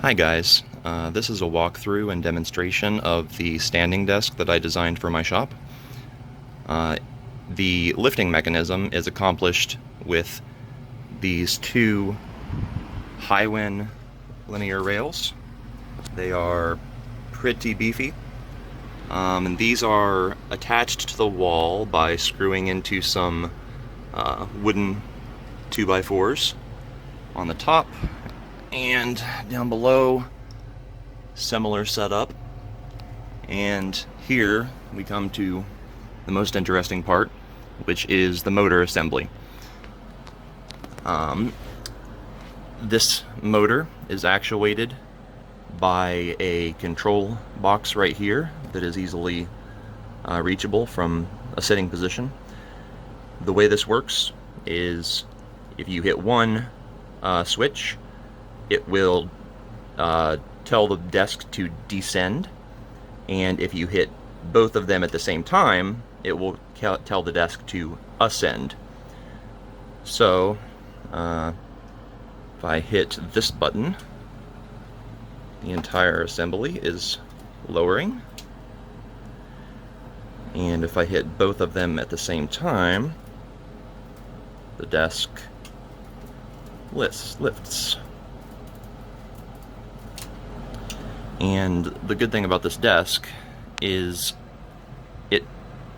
Hi guys, this is a walkthrough and demonstration of the standing desk that I designed for my shop. The lifting mechanism is accomplished with these two Highwind linear rails. They are pretty beefy, and these are attached to the wall by screwing into some wooden 2x4s on the top. And down below, similar setup. And here we come to the most interesting part, which is the motor assembly. This motor is actuated by a control box right here that is easily reachable from a sitting position. The way this works is if you hit one switch, it will tell the desk to descend, and if you hit both of them at the same time, it will tell the desk to ascend. So if I hit this button, the entire assembly is lowering, and if I hit both of them at the same time, the desk lifts. And the good thing about this desk is it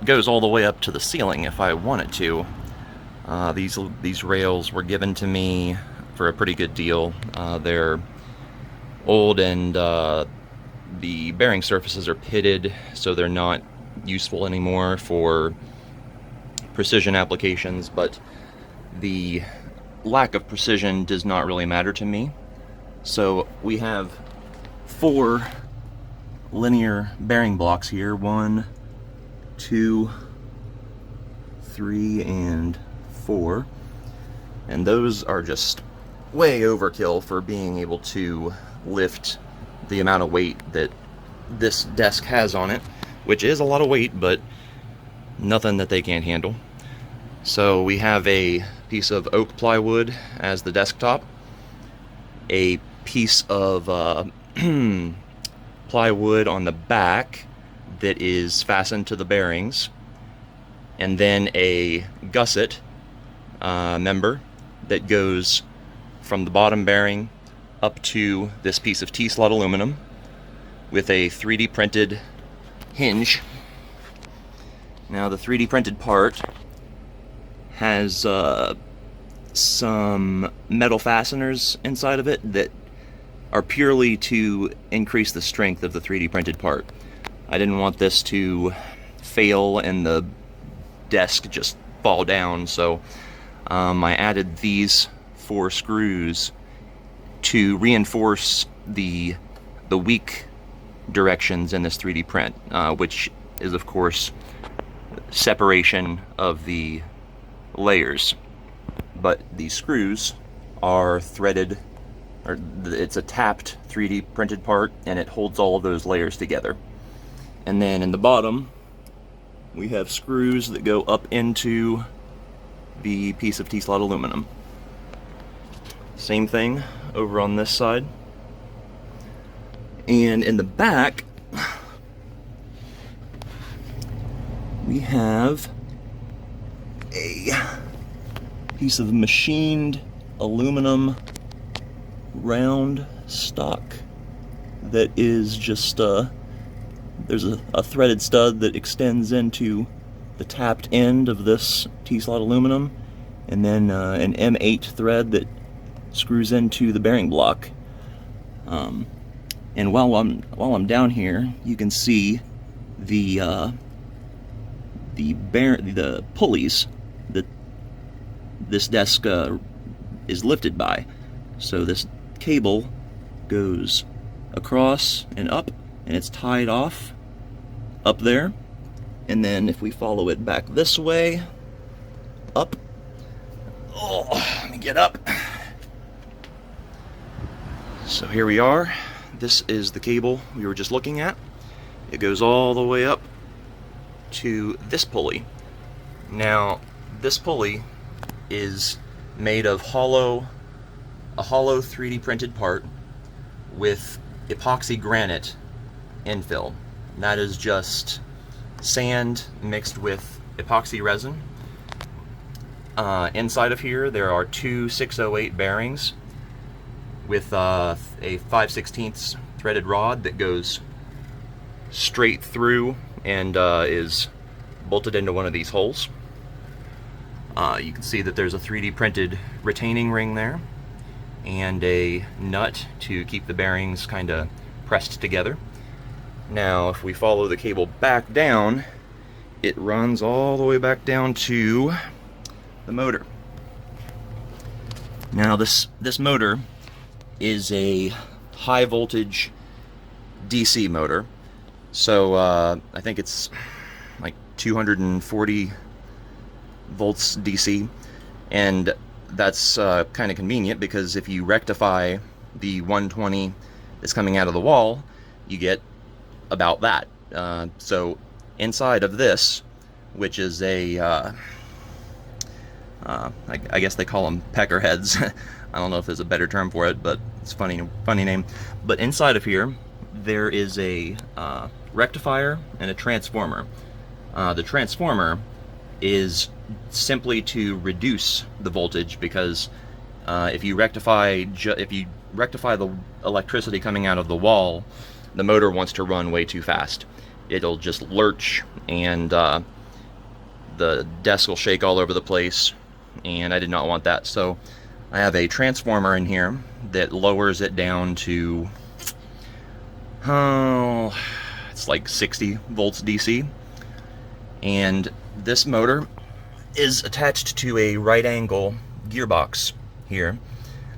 goes all the way up to the ceiling if I wanted to. These rails were given to me for a pretty good deal. They're old and the bearing surfaces are pitted, so they're not useful anymore for precision applications, but the lack of precision does not really matter to me. So we have 4 linear bearing blocks here. 1, 2, 3, and 4. And those are just way overkill for being able to lift the amount of weight that this desk has on it, which is a lot of weight, but nothing that they can't handle. So we have a piece of oak plywood as the desktop, a piece of plywood on the back that is fastened to the bearings, and then a gusset member that goes from the bottom bearing up to this piece of T-slot aluminum with a 3D printed hinge. Now the 3D printed part has some metal fasteners inside of it that are purely to increase the strength of the 3D printed part. I didn't want this to fail and the desk just fall down, so I added these 4 screws to reinforce the weak directions in this 3D print, which is of course separation of the layers. But these screws are threaded, or it's a tapped 3D printed part, and it holds all of those layers together. And then in the bottom we have screws that go up into the piece of T-slot aluminum. Same thing over on this side. And in the back we have a piece of machined aluminum round stock that is just there's a threaded stud that extends into the tapped end of this T-slot aluminum, and then an M8 thread that screws into the bearing block. And while I'm down here, you can see the pulleys that this desk is lifted by. So this cable goes across and up, and it's tied off up there. And then if we follow it back this way, up. Oh, let me get up. So here we are. This is the cable we were just looking at. It goes all the way up to this pulley. Now, this pulley is made of a hollow 3D printed part with epoxy granite infill. And that is just sand mixed with epoxy resin. Inside of here there are two 608 bearings with a 5/16 threaded rod that goes straight through and is bolted into one of these holes. You can see that there's a 3D printed retaining ring there and a nut to keep the bearings kind of pressed together. Now if we follow the cable back down, it runs all the way back down to the motor. Now this motor is a high voltage DC motor, so I think it's like 240 volts DC, and that's kind of convenient because if you rectify the 120 that's coming out of the wall, you get about that. So inside of this, which is a I guess they call them pecker heads. I don't know if there's a better term for it, but it's a funny name. But inside of here, there is a rectifier and a transformer. The transformer is simply to reduce the voltage, because if you rectify the electricity coming out of the wall, the motor wants to run way too fast. It'll just lurch, and the desk will shake all over the place, and I did not want that. So I have a transformer in here that lowers it down to, it's like 60 volts DC. And this motor is attached to a right angle gearbox here.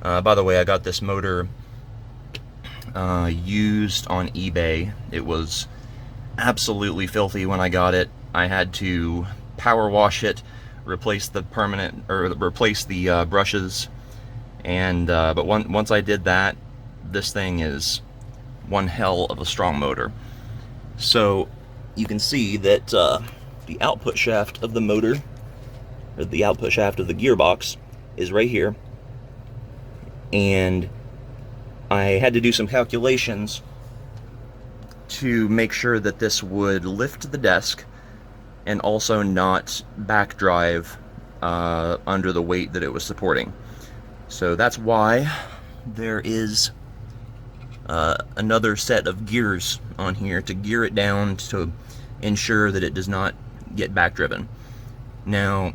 By the way, I got this motor used on eBay. It was absolutely filthy when I got it. I had to power wash it, replace the brushes, and but once I did that, this thing is one hell of a strong motor. So you can see that the output shaft of the motor, or the output shaft of the gearbox, is right here, and I had to do some calculations to make sure that this would lift the desk and also not backdrive under the weight that it was supporting. So that's why there is another set of gears on here to gear it down to ensure that it does not get backdriven. Now,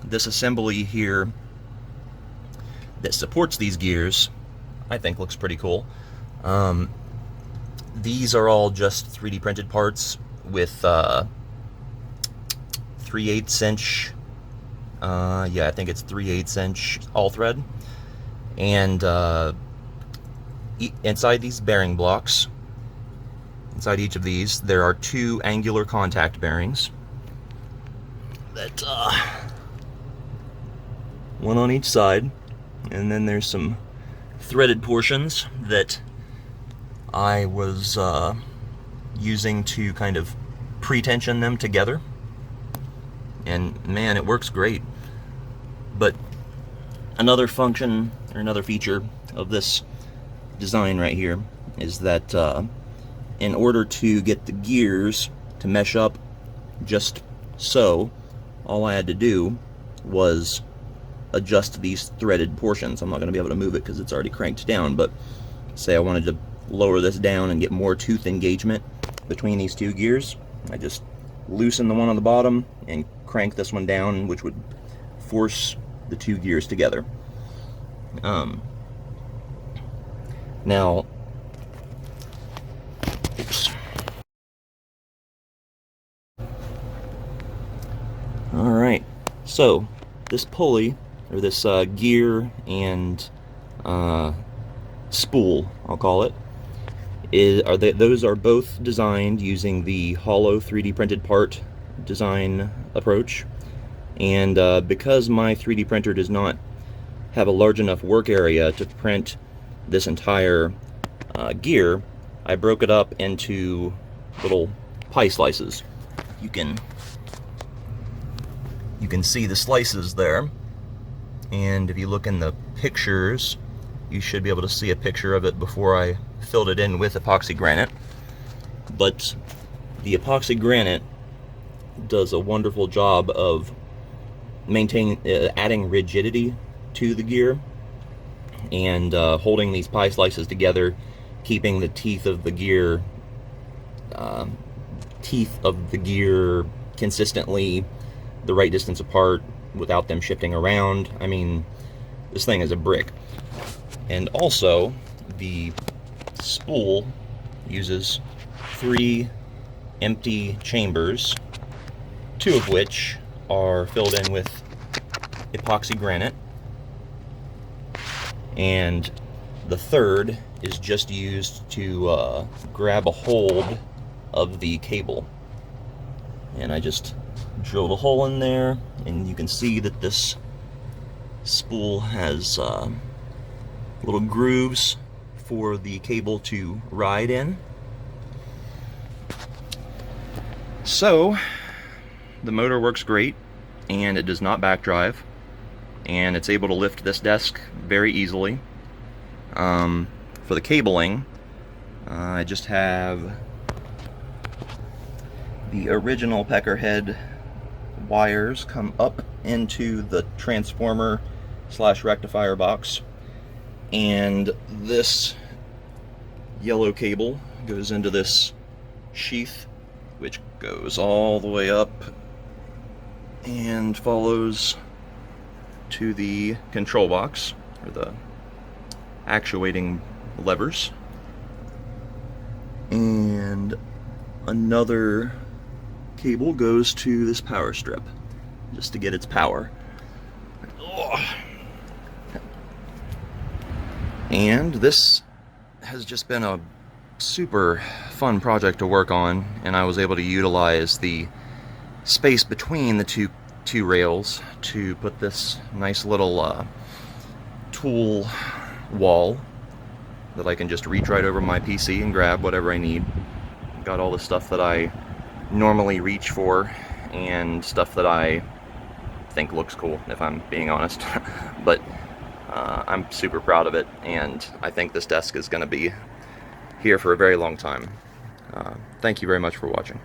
this assembly here that supports these gears, I think looks pretty cool. These are all just 3D printed parts with 3/8 inch, yeah, I think it's 3/8 inch all thread. And inside these bearing blocks, inside each of these, there are two angular contact bearings that one on each side, and then there's some threaded portions that I was using to kind of pre-tension them together, and man, it works great. But another function, or another feature of this design right here, is that in order to get the gears to mesh up just so, all I had to do was adjust these threaded portions. I'm not going to be able to move it because it's already cranked down, but say I wanted to lower this down and get more tooth engagement between these two gears, I just loosen the one on the bottom and crank this one down, which would force the two gears together. Now, oops. Alright, so this pulley, or this gear and spool, I'll call it, those are both designed using the hollow 3D printed part design approach. And because my 3D printer does not have a large enough work area to print this entire gear, I broke it up into little pie slices. You can see the slices there, and if you look in the pictures you should be able to see a picture of it before I filled it in with epoxy granite. But the epoxy granite does a wonderful job of adding rigidity to the gear and holding these pie slices together, keeping the teeth of the gear consistently the right distance apart without them shifting around. I mean, this thing is a brick. And also, the spool uses 3 empty chambers, 2 of which are filled in with epoxy granite, and the third is just used to grab a hold of the cable. And I just drilled a hole in there, and you can see that this spool has little grooves for the cable to ride in. So the motor works great, and it does not back drive, and it's able to lift this desk very easily. For the cabling, I just have the original peckerhead wires come up into the transformer / rectifier box, and this yellow cable goes into this sheath, which goes all the way up and follows to the control box, or the actuating levers. And another cable goes to this power strip, just to get its power. And this has just been a super fun project to work on, and I was able to utilize the space between the two rails to put this nice little tool wall that I can just reach right over my PC and grab whatever I need. Got all the stuff that I normally reach for and stuff that I think looks cool, if I'm being honest. But I'm super proud of it, and I think this desk is going to be here for a very long time. Thank you very much for watching.